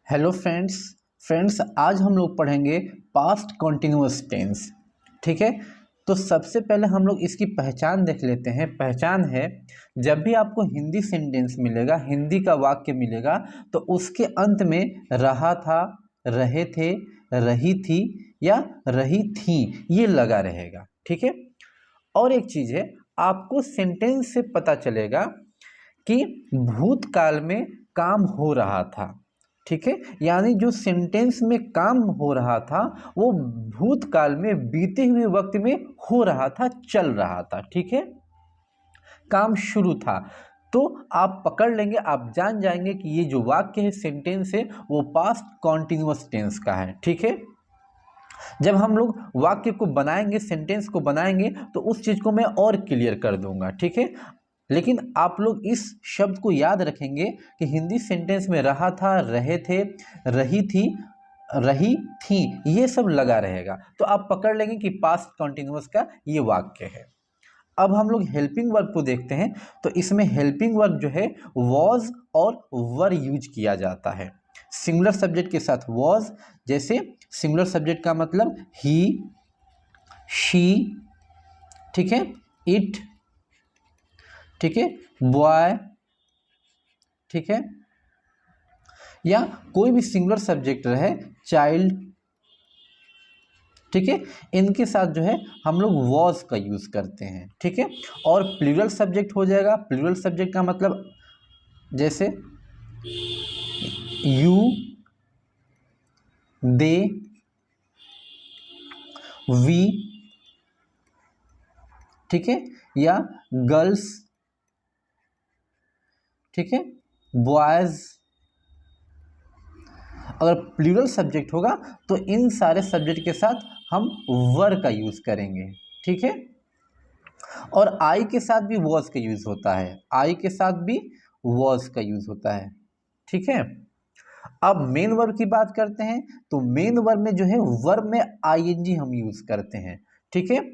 Hello friends आज हम लोग पढ़ेंगे पास्ट कॉन्टिन्यूअस टेंस। ठीक है, तो सबसे पहले हम लोग इसकी पहचान देख लेते हैं। पहचान है, जब भी आपको हिंदी सेंटेंस मिलेगा, हिंदी का वाक्य मिलेगा, तो उसके अंत में रहा था, रहे थे, रही थी या रही थी ये लगा रहेगा। ठीक है, और एक चीज़ है, आपको सेंटेंस से पता चलेगा कि भूतकाल में काम हो रहा था। ठीक है, यानी जो सेंटेंस में काम हो रहा था वो भूतकाल में बीते हुए वक्त में हो रहा था, चल रहा था। ठीक है, काम शुरू था, तो आप पकड़ लेंगे, आप जान जाएंगे कि ये जो वाक्य है, सेंटेंस है, वो पास्ट कॉन्टिन्यूअस टेंस का है। ठीक है, जब हम लोग वाक्य को बनाएंगे, सेंटेंस को बनाएंगे, तो उस चीज को मैं और क्लियर कर दूंगा। ठीक है, लेकिन आप लोग इस शब्द को याद रखेंगे कि हिंदी सेंटेंस में रहा था, रहे थे, रही थी, रही थी, ये सब लगा रहेगा, तो आप पकड़ लेंगे कि पास्ट कॉन्टिन्यूअस का ये वाक्य है। अब हम लोग हेल्पिंग वर्ब को देखते हैं, तो इसमें हेल्पिंग वर्ब जो है वॉज और वर यूज किया जाता है। सिंगुलर सब्जेक्ट के साथ वॉज, जैसे सिंगुलर सब्जेक्ट का मतलब ही, शी, ठीक है, इट, ठीक है, बॉय, ठीक है, या कोई भी सिंगुलर सब्जेक्ट रहे, चाइल्ड, ठीक है, इनके साथ जो है हम लोग वॉज का यूज करते हैं। ठीक है, और प्लूरल सब्जेक्ट हो जाएगा। प्लूरल सब्जेक्ट का मतलब जैसे यू, दे, वी, ठीक है, या गर्ल्स, ठीक है, बॉयज। अगर प्लूरल सब्जेक्ट होगा तो इन सारे सब्जेक्ट के साथ हम वर का यूज करेंगे। ठीक है, और आई के साथ भी वॉज का यूज होता है, आई के साथ भी वॉज का यूज होता है। ठीक है, अब मेन वर्ब की बात करते हैं, तो मेन वर्ब में जो है वर्ब में आईएनजी हम यूज करते हैं। ठीक है,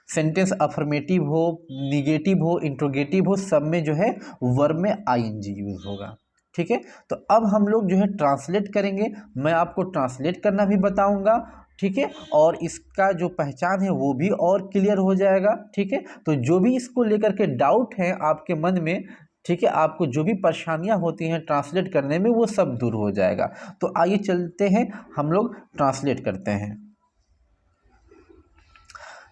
सेंटेंस अफर्मेटिव हो, निगेटिव हो, इंट्रोगेटिव हो, सब में जो है वर्ब में आईएनजी यूज होगा। ठीक है, तो अब हम लोग जो है ट्रांसलेट करेंगे, मैं आपको ट्रांसलेट करना भी बताऊंगा। ठीक है, और इसका जो पहचान है वो भी और क्लियर हो जाएगा। ठीक है, तो जो भी इसको लेकर के डाउट है आपके मन में, ठीक है, आपको जो भी परेशानियां होती हैं ट्रांसलेट करने में, वो सब दूर हो जाएगा। तो आइए चलते हैं, हम लोग ट्रांसलेट करते हैं।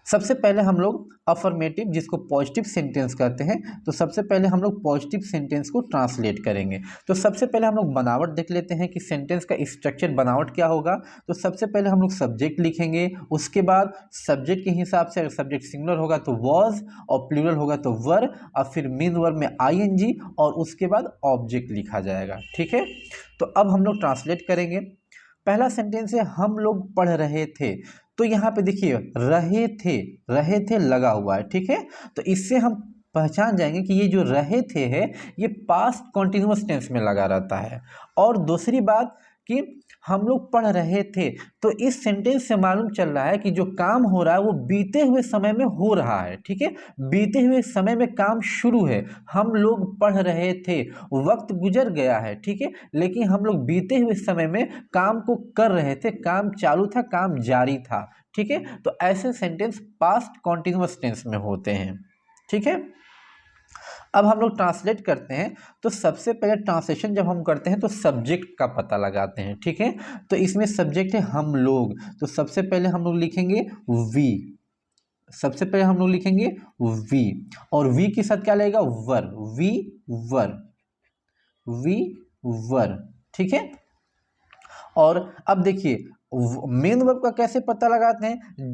सबसे पहले हम लोग अफर्मेटिव, जिसको पॉजिटिव सेंटेंस कहते हैं, तो सबसे पहले हम लोग पॉजिटिव सेंटेंस को ट्रांसलेट करेंगे। तो सबसे पहले हम लोग बनावट देख लेते हैं कि सेंटेंस का स्ट्रक्चर बनावट क्या होगा। तो सबसे पहले हम लोग सब्जेक्ट लिखेंगे, उसके बाद सब्जेक्ट के हिसाब से, अगर सब्जेक्ट सिंगुलर होगा तो वॉज, और प्लूरल होगा तो वर, और फिर मेन वर्ब में आईएनजी, और उसके बाद ऑब्जेक्ट लिखा जाएगा। ठीक है, तो अब हम लोग ट्रांसलेट करेंगे। पहला सेंटेंस है, हम लोग पढ़ रहे थे। तो यहाँ पे देखिए रहे थे लगा हुआ है। ठीक है, तो इससे हम पहचान जाएंगे कि ये जो रहे थे है, ये पास्ट कॉन्टिन्यूअस टेंस में लगा रहता है। और दूसरी बात कि हम लोग पढ़ रहे थे, तो इस सेंटेंस से मालूम चल रहा है कि जो काम हो रहा है वो बीते हुए समय में हो रहा है। ठीक है, बीते हुए समय में काम शुरू है। हम लोग पढ़ रहे थे, वक्त गुजर गया है, ठीक है, लेकिन हम लोग बीते हुए समय में काम को कर रहे थे, काम चालू था, काम जारी था। ठीक है, तो ऐसे सेंटेंस पास्ट कॉन्टिन्यूअस टेंस में होते हैं। ठीक है, अब हम लोग ट्रांसलेट करते हैं, तो सबसे पहले ट्रांसलेशन जब हम करते हैं तो सब्जेक्ट का पता लगाते हैं। ठीक है, तो इसमें सब्जेक्ट है हम लोग, तो सबसे पहले हम लोग लिखेंगे वी, सबसे पहले हम लोग लिखेंगे वी, और वी के साथ क्या लगेगा, वर, वी वर, वी वर। ठीक है, और अब देखिए मेन वर्ब का कैसे पता लगाते हैं,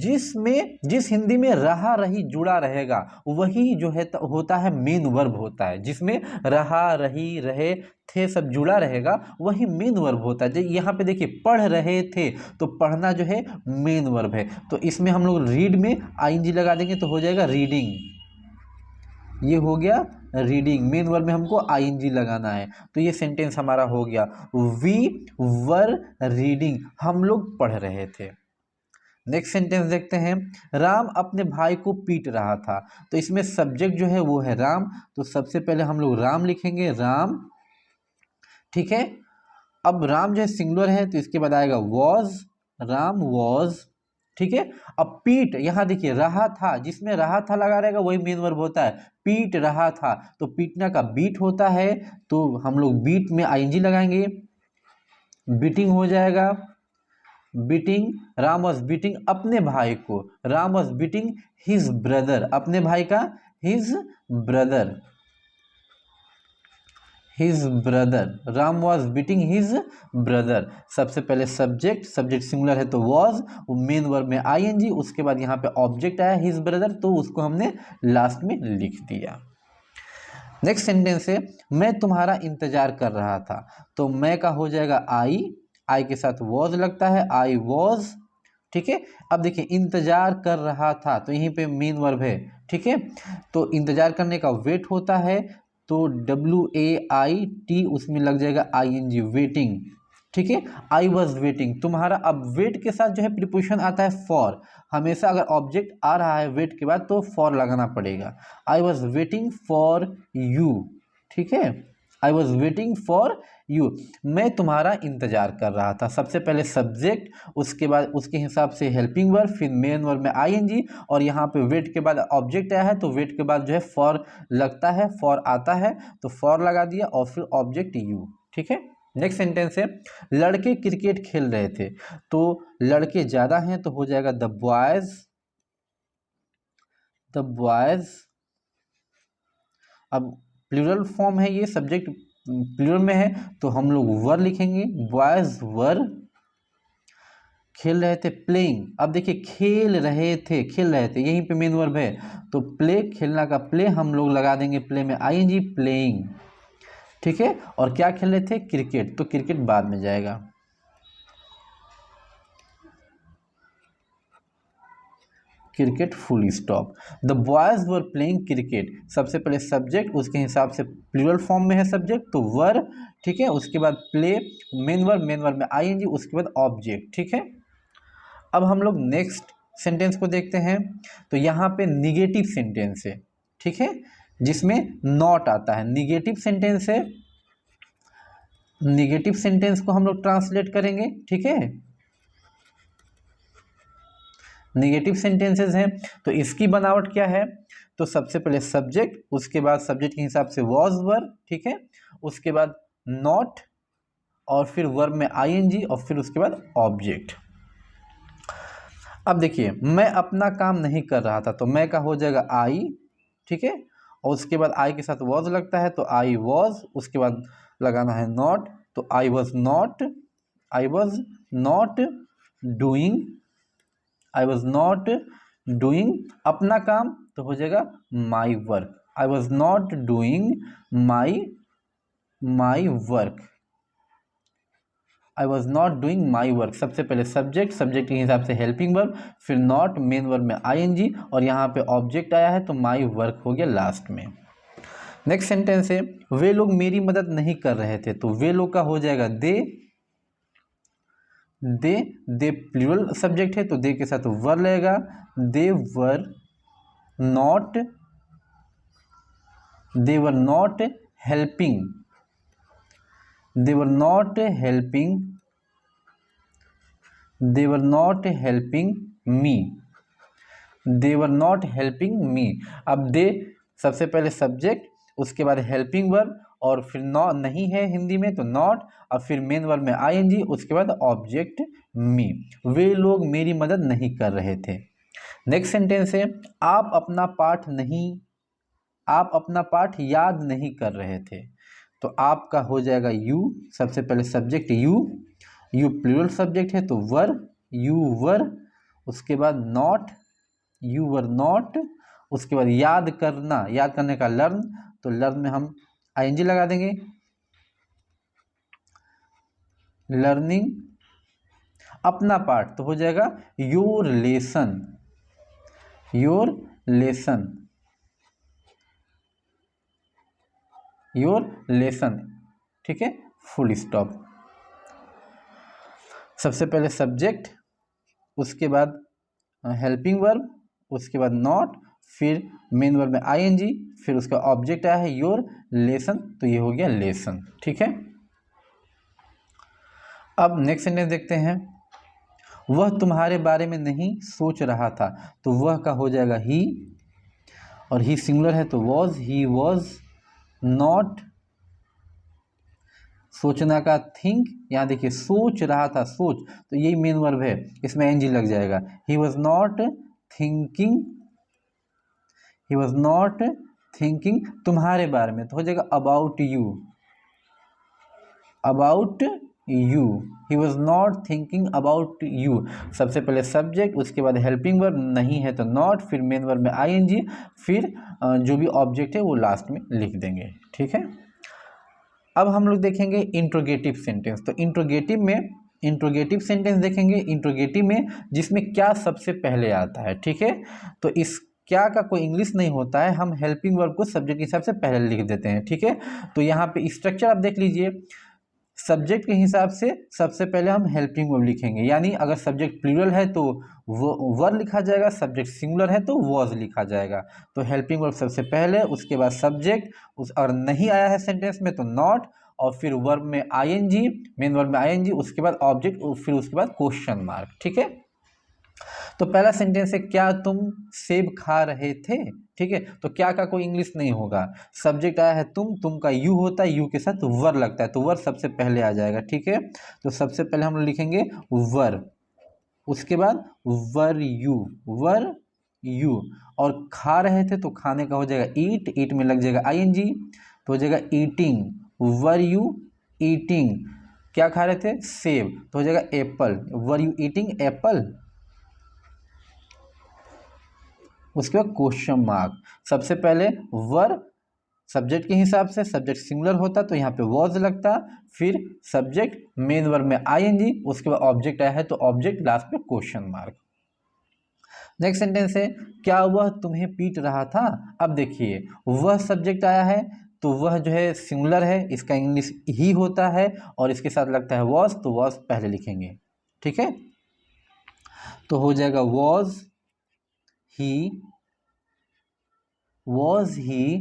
जिस हिंदी में रहा रही जुड़ा रहेगा वही जो है होता है मेन वर्ब होता है। जिसमें रहा, रही, रहे, थे सब जुड़ा रहेगा वही मेन वर्ब होता है। यहाँ पे देखिए पढ़ रहे थे, तो पढ़ना जो है मेन वर्ब है, तो इसमें हम लोग रीड में आईएनजी लगा देंगे तो हो जाएगा रीडिंग। ये हो गया रीडिंग, मेन वर्ब में हमको आईएनजी लगाना है, तो ये सेंटेंस हमारा हो गया, वी वर रीडिंग, हम लोग पढ़ रहे थे। नेक्स्ट सेंटेंस देखते हैं, राम अपने भाई को पीट रहा था। तो इसमें सब्जेक्ट जो है वो है राम, तो सबसे पहले हम लोग राम लिखेंगे, राम। ठीक है, अब राम जो है सिंगुलर है तो इसके बाद आएगा वॉज, राम वॉज, ठीक है। अब पीट, यहाँ देखिए रहा था, जिसमें रहा था लगा रहेगा वही मेन वर्ब होता है। पीट रहा था तो पीटना का बीट होता है, तो हम लोग बीट में आईएनजी लगाएंगे, बीटिंग हो जाएगा। बीटिंग, राम वॉज बीटिंग अपने भाई को, Ram was beating his brother, अपने भाई का his brother, his brother, Ram was beating his brother. सबसे पहले सब्जेक्ट, सब्जेक्ट सिंगुलर है तो वॉज, मेन वर्ब में आईएनजी, उसके बाद यहाँ पे ऑब्जेक्ट आया हिज ब्रदर, तो उसको हमने लास्ट में लिख दिया। नेक्स्ट सेंटेंस है मैं तुम्हारा इंतजार कर रहा था, तो मैं का हो जाएगा आई के साथ वॉज लगता है, आई वॉज, ठीक है। अब देखिए इंतजार कर रहा था तो यहीं पे मेन वर्ब है, ठीक है। तो इंतजार करने का वेट होता है, तो WAIT उसमें लग जाएगा ING, वेटिंग, ठीक है। आई वॉज वेटिंग तुम्हारा। अब वेट के साथ जो है प्रीपोजिशन आता है फॉर, हमेशा अगर ऑब्जेक्ट आ रहा है वेट के बाद तो फॉर लगाना पड़ेगा। I was waiting for you, ठीक है, I was waiting for you, मैं तुम्हारा इंतजार कर रहा था। सबसे पहले सब्जेक्ट, उसके बाद उसके हिसाब से हेल्पिंग वर्ब, फिर मेन वर्ब में ING, और यहाँ पे वेट के बाद ऑब्जेक्ट आया है तो वेट के बाद जो है फॉर लगता है, फॉर आता है तो फॉर लगा दिया और फिर ऑब्जेक्ट यू, ठीक है। नेक्स्ट सेंटेंस है लड़के क्रिकेट खेल रहे थे, तो लड़के ज्यादा हैं तो हो जाएगा द बॉयज, द बॉयज। अब प्लूरल फॉर्म है, ये सब्जेक्ट प्लूरल में है तो हम लोग वर लिखेंगे, बॉयज वर खेल रहे थे, प्लेइंग। अब देखिए खेल रहे थे, खेल रहे थे यहीं पे मेन वर्ब है, तो प्ले, खेलना का प्ले हम लोग लगा देंगे प्ले में ING, प्लेइंग, ठीक है। और क्या खेल रहे थे, क्रिकेट, तो क्रिकेट बाद में जाएगा। Cricket full stop. The boys were playing cricket, सबसे पहले सब्जेक्ट, उसके हिसाब से प्लूरल फॉर्म में है सब्जेक्ट तो वर, ठीक है। उसके बाद प्ले, मेन वर्ब में ING, उसके बाद ऑब्जेक्ट, ठीक है। अब हम लोग नेक्स्ट सेंटेंस को देखते हैं, तो यहाँ पे निगेटिव सेंटेंस है, ठीक है, जिसमें नॉट आता है। निगेटिव सेंटेंस है, निगेटिव सेंटेंस को हम लोग ट्रांसलेट करेंगे, ठीक है। निगेटिव सेंटेंसेस हैं तो इसकी बनावट क्या है, तो सबसे पहले सब्जेक्ट, उसके बाद सब्जेक्ट के हिसाब से वॉज वर्ब, ठीक है, उसके बाद नॉट, और फिर वर्ब में ING, और फिर उसके बाद ऑब्जेक्ट। अब देखिए मैं अपना काम नहीं कर रहा था, तो मैं का हो जाएगा आई, ठीक है, और उसके बाद आई के साथ वॉज लगता है तो आई वॉज, उसके बाद लगाना है नॉट, तो I was not, I was not doing, I was not doing अपना काम, तो हो जाएगा my work, I was not doing my work, I was not doing my work. सबसे पहले सब्जेक्ट, सब्जेक्ट के हिसाब से हेल्पिंग वर्ब, फिर नॉट, मेन वर्ब में ING, और यहाँ पे ऑब्जेक्ट आया है तो माई वर्क हो गया लास्ट में। नेक्स्ट सेंटेंस है वे लोग मेरी मदद नहीं कर रहे थे, तो वे लोग का हो जाएगा दे प्लूरल सब्जेक्ट है तो दे के साथ वर लगेगा, they were not helping, they were not helping me, they were not helping me। अब दे सबसे पहले सब्जेक्ट, उसके बाद हेल्पिंग वर्ब, और फिर नॉट नहीं है हिंदी में तो नॉट, और फिर मेन वर्ब में ING, उसके बाद ऑब्जेक्ट मी। वे लोग मेरी मदद नहीं कर रहे थे। नेक्स्ट सेंटेंस है आप अपना पाठ याद नहीं कर रहे थे, तो आपका हो जाएगा यू, सबसे पहले सब्जेक्ट यू प्लूरल सब्जेक्ट है तो वर, यू वर, उसके बाद नॉट, यू वर नॉट, उसके बाद याद करने का लर्न, तो लर्न में हम ING लगा देंगे, लर्निंग। अपना पाठ तो हो जाएगा योर लेसन, ठीक है, फुल स्टॉप। सबसे पहले सब्जेक्ट, उसके बाद हेल्पिंग वर्ब, उसके बाद नॉट, फिर मेन वर्ब में ING, फिर उसका ऑब्जेक्ट आया है योर लेसन, तो ये हो गया लेसन, ठीक है। अब नेक्स्ट सेंटेंस देखते हैं, वह तुम्हारे बारे में नहीं सोच रहा था, तो वह का हो जाएगा ही, और ही सिंगुलर है तो वॉज, ही वॉज नॉट, सोचना का थिंक, यहाँ देखिए सोच रहा था, सोच, तो यही मेन वर्ब है, इसमें एनजी लग जाएगा। He was not thinking, he was not thinking तुम्हारे बारे में, तो हो जाएगा about you, about you, he was not thinking about you. सबसे पहले सब्जेक्ट, उसके बाद हेल्पिंग वर्ब, नहीं है तो नॉट, फिर मेन वर्ब में आईएनजी, फिर जो भी ऑब्जेक्ट है वो लास्ट में लिख देंगे। ठीक है, अब हम लोग देखेंगे इंट्रोगेटिव सेंटेंस। तो इंट्रोगेटिव में इंट्रोगेटिव सेंटेंस देखेंगे, इंट्रोगेटिव में जिसमें क्या सबसे पहले आता है। ठीक है, तो इस क्या का कोई इंग्लिश नहीं होता है, हम हेल्पिंग वर्ब को सब्जेक्ट के हिसाब से पहले लिख देते हैं। ठीक है, तो यहाँ पे स्ट्रक्चर आप देख लीजिए, सब्जेक्ट के हिसाब से सबसे पहले हम हेल्पिंग वर्ब लिखेंगे, यानी अगर सब्जेक्ट प्लूरल है तो वो वर लिखा जाएगा, सब्जेक्ट सिंगुलर है तो वॉज लिखा जाएगा। तो हेल्पिंग वर्ब सबसे पहले, उसके बाद सब्जेक्ट, उस अगर नहीं आया है सेंटेंस में तो नॉट, और फिर वर्ब में आईएनजी, मेन वर्ब में आईएनजी, उसके बाद ऑब्जेक्ट, फिर उसके बाद क्वेश्चन मार्क। ठीक है, तो पहला सेंटेंस है, क्या तुम सेब खा रहे थे। ठीक है, तो क्या का कोई इंग्लिश नहीं होगा, सब्जेक्ट आया है तुम का यू होता है, यू के साथ वर लगता है, तो वर सबसे पहले आ जाएगा। ठीक है, तो सबसे पहले हम लोग लिखेंगे वर, उसके बाद वर यू, और खा रहे थे तो खाने का हो जाएगा ईट, ईट में लग जाएगा आईएनजी, तो हो जाएगा ईटिंग, वर यू ईटिंग, क्या खा रहे थे, सेब, तो हो जाएगा Apple, were you eating Apple. उसके बाद क्वेश्चन मार्क, सबसे पहले वर सब्जेक्ट के हिसाब से, सब्जेक्ट सिंगुलर होता तो यहाँ पे वॉज लगता, फिर सब्जेक्ट मेन वर्ब में आईएनजी, उसके बाद ऑब्जेक्ट आया है तो ऑब्जेक्ट, लास्ट में क्वेश्चन मार्क। नेक्स्ट सेंटेंस है, क्या वह तुम्हें पीट रहा था। अब देखिए वह सब्जेक्ट आया है तो वह जो है सिंगुलर है, इसका इंग्लिश ही होता है, और इसके साथ लगता है वॉज, तो वॉज पहले लिखेंगे। ठीक है, तो हो जाएगा वॉज ही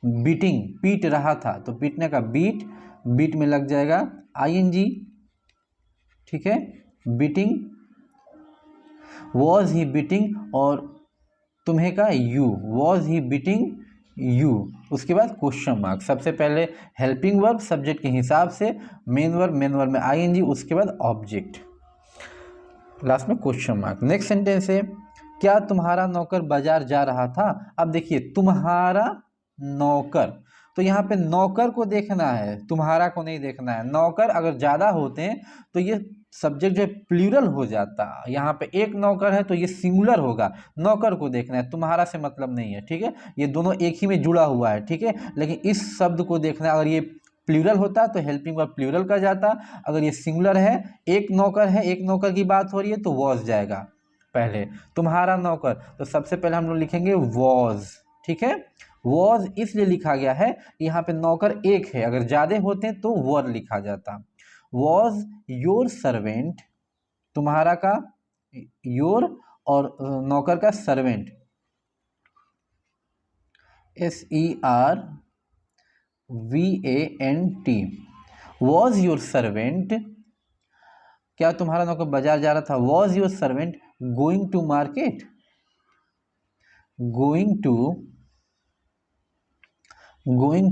बीटिंग, पीट रहा था, तो पीटने का बीट, बीट में लग जाएगा आईएनजी। ठीक है, बीटिंग, वॉज ही बीटिंग, और तुम्हें का you, was he beating you, उसके बाद क्वेश्चन मार्क, सबसे पहले हेल्पिंग वर्ब सब्जेक्ट के हिसाब से, मेन वर्ब में आईएनजी, उसके बाद ऑब्जेक्ट, लास्ट में क्वेश्चन मार्क। नेक्स्ट सेंटेंस है, क्या तुम्हारा नौकर बाजार जा रहा था। अब देखिए तुम्हारा नौकर, तो यहाँ पे नौकर को देखना है, तुम्हारा को नहीं देखना है। नौकर अगर ज़्यादा होते हैं तो ये सब्जेक्ट जो है प्लूरल हो जाता, यहाँ पे एक नौकर है तो ये सिंगुलर होगा, नौकर को देखना है, तुम्हारा से मतलब नहीं है। ठीक है, ये दोनों एक ही में जुड़ा हुआ है। ठीक है, लेकिन इस शब्द को देखना, अगर ये प्लूरल होता तो हेल्पिंग वर्ब प्लूरल का जाता, अगर ये सिंगुलर है, एक नौकर है, एक नौकर की बात हो रही है तो वॉज जाएगा पहले, तुम्हारा नौकर, तो सबसे पहले हम लोग लिखेंगे वॉज। ठीक है, वॉज इसलिए लिखा गया है, यहाँ पे नौकर एक है, अगर ज़्यादा होते तो वर लिखा जाता। वॉज योर सर्वेंट, तुम्हारा का योर, और नौकर का servant, SERVANT, was your servant, क्या तुम्हारा नौकर बाजार जा रहा था, was your servant going to market, going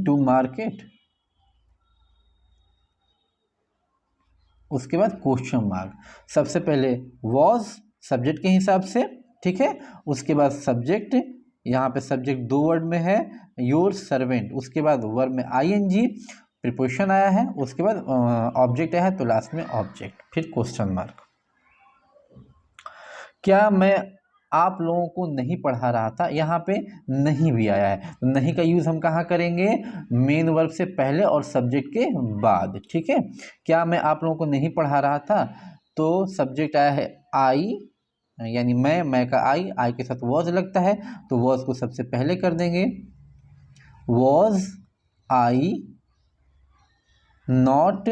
to market, उसके बाद क्वेश्चन मार्क, सबसे पहले वॉज सब्जेक्ट के हिसाब से। ठीक है, उसके बाद सब्जेक्ट, यहाँ पे सब्जेक्ट दो वर्ड में है, योर सर्वेंट, उसके बाद वर्ब में आईएनजी, प्रीपोजिशन आया है, उसके बाद ऑब्जेक्ट आया है तो लास्ट में ऑब्जेक्ट, फिर क्वेश्चन मार्क। क्या मैं आप लोगों को नहीं पढ़ा रहा था, यहाँ पे नहीं भी आया है, तो नहीं का यूज़ हम कहाँ करेंगे, मेन वर्ब से पहले और सब्जेक्ट के बाद। ठीक है, क्या मैं आप लोगों को नहीं पढ़ा रहा था, तो सब्जेक्ट आया है आई, यानी मैं का आई के साथ वॉज लगता है, तो वॉज को सबसे पहले कर देंगे, वॉज आई नॉट,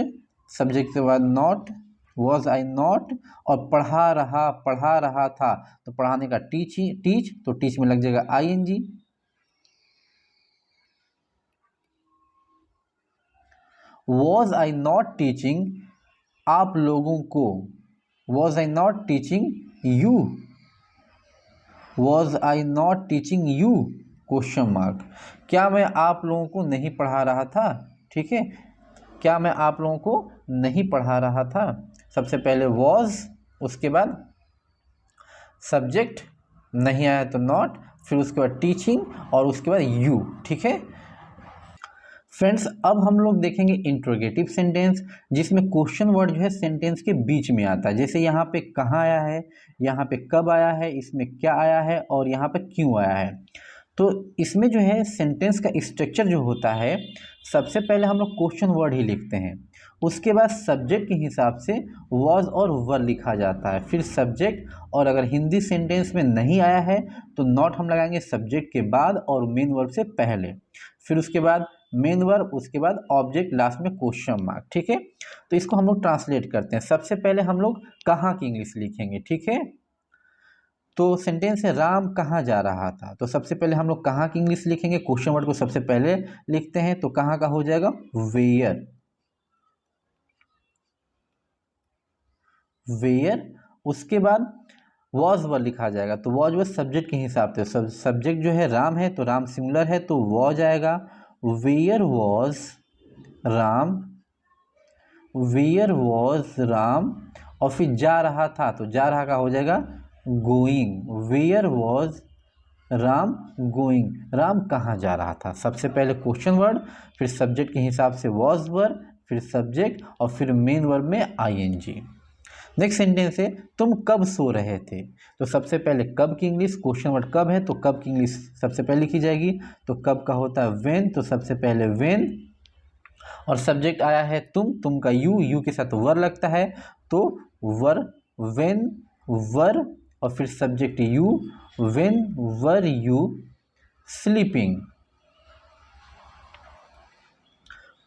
सब्जेक्ट के बाद नॉट, वॉज आई नॉट, और पढ़ा रहा था, तो पढ़ाने का टीच, तो टीच में लग जाएगा ING. Was I not teaching आप लोगों को, was I not teaching you, was I not teaching you question mark, क्या मैं आप लोगों को नहीं पढ़ा रहा था। ठीक है, क्या मैं आप लोगों को नहीं पढ़ा रहा था। सबसे पहले वॉज, उसके बाद सब्जेक्ट, नहीं आया तो नॉट, फिर उसके बाद टीचिंग और उसके बाद यू। ठीक है फ्रेंड्स, अब हम लोग देखेंगे इंट्रोगेटिव सेंटेंस, जिसमें क्वेश्चन वर्ड जो है सेंटेंस के बीच में आता है। जैसे यहाँ पे कहाँ आया है, यहाँ पे कब आया है, इसमें क्या आया है और यहाँ पे क्यों आया है। तो इसमें जो है सेंटेंस का स्ट्रक्चर जो होता है, सबसे पहले हम लोग क्वेश्चन वर्ड ही लिखते हैं, उसके बाद सब्जेक्ट के हिसाब से वॉज और वर लिखा जाता है, फिर सब्जेक्ट, और अगर हिंदी सेंटेंस में नहीं आया है तो नॉट हम लगाएंगे सब्जेक्ट के बाद और मेन वर्ब से पहले, फिर उसके बाद मेन वर्ब, उसके बाद ऑब्जेक्ट, लास्ट में क्वेश्चन मार्क। ठीक है, तो इसको हम लोग ट्रांसलेट करते हैं। सबसे पहले हम लोग कहाँ की इंग्लिश लिखेंगे। ठीक है, तो सेंटेंस है राम कहाँ जा रहा था, तो सबसे पहले हम लोग कहाँ की इंग्लिश लिखेंगे, क्वेश्चन वर्ड को सबसे पहले लिखते हैं, तो कहाँ का हो जाएगा वेयर, वेयर। उसके बाद वॉज वर लिखा जाएगा, तो वॉज वर सब्जेक्ट के हिसाब से, सब्जेक्ट जो है राम है तो राम सिंगुलर है तो वॉज आएगा, where was Ram, where was Ram, और फिर जा रहा था तो जा रहा का हो जाएगा going, where was Ram going, Ram कहाँ जा रहा था। सबसे पहले क्वेश्चन वर्ड, फिर सब्जेक्ट के हिसाब से वॉज वर्ब, फिर सब्जेक्ट और फिर मेन वर्ब में आईएनजी। नेक्स्ट सेंटेंस है तुम कब सो रहे थे, तो सबसे पहले कब की इंग्लिश, क्वेश्चन वर्ड कब है तो कब की इंग्लिश सबसे पहले लिखी जाएगी, तो कब का होता है व्हेन, तो सबसे पहले व्हेन, और सब्जेक्ट आया है तुम का यू के साथ वर लगता है तो वर, व्हेन वर, और फिर subject you, when were you sleeping,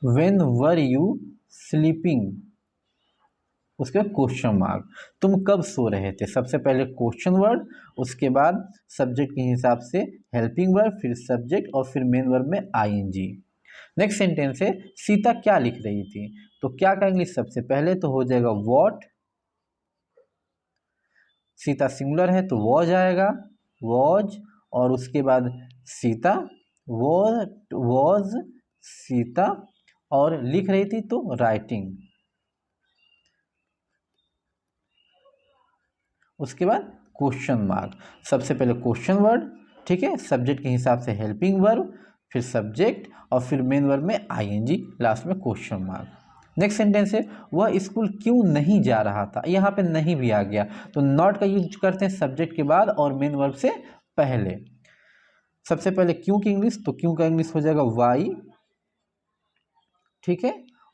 when were you sleeping, उसके बाद क्वेश्चन मार्क, तुम कब सो रहे थे। सबसे पहले क्वेश्चन वर्ड, उसके बाद सब्जेक्ट के हिसाब से हेल्पिंग वर्ब, फिर सब्जेक्ट और फिर मेन वर्ब में आईएनजी। नेक्स्ट सेंटेंस है सीता क्या लिख रही थी, तो क्या का इंग्लिश सबसे पहले तो हो जाएगा वॉट, सीता सिंगुलर है तो वॉज आएगा, वॉज, और उसके बाद सीता, वॉज सीता, और लिख रही थी तो राइटिंग, उसके बाद क्वेश्चन मार्क। सबसे पहले क्वेश्चन वर्ड, ठीक है, सब्जेक्ट के हिसाब से हेल्पिंग वर्ब, फिर सब्जेक्ट और फिर मेन वर्ब में आईएनजी, लास्ट में क्वेश्चन मार्क। नेक्स्ट सेंटेंस है वह स्कूल क्यों नहीं जा रहा था, यहाँ पे नहीं भी आ गया तो नॉट का यूज करते हैं सब्जेक्ट के बाद और मेन वर्ब से पहले। सबसे पहले क्यों की इंग्लिश, तो क्यों का इंग्लिश हो जाएगा वाई, ठीक है,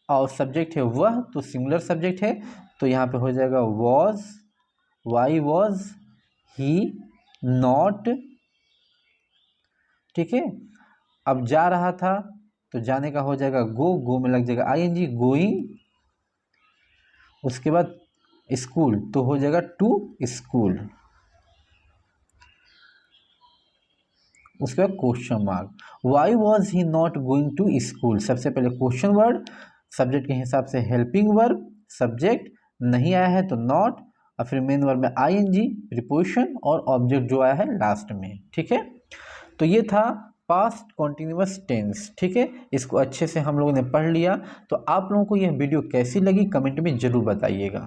और सब्जेक्ट है वह तो सिंगुलर सब्जेक्ट है तो यहाँ पे हो जाएगा was, Y was he not, ठीक है। अब जा रहा था तो जाने का हो जाएगा गो में लग जाएगा आईएनजी, गोइंग, उसके बाद स्कूल तो हो जाएगा टू स्कूल, उसके बाद question mark, why was he not going to school. सबसे पहले क्वेश्चन वर्ड, सब्जेक्ट के हिसाब से हेल्पिंग वर्ब, सब्जेक्ट नहीं आया है तो नॉट, और फिर मेन वर्ब में आईएनजी, प्रीपोजिशन और ऑब्जेक्ट जो आया है लास्ट में, ठीक है। तो ये था पास्ट कॉन्टिन्यूअस टेंस, ठीक है, इसको अच्छे से हम लोगों ने पढ़ लिया। तो आप लोगों को यह वीडियो कैसी लगी कमेंट में ज़रूर बताइएगा।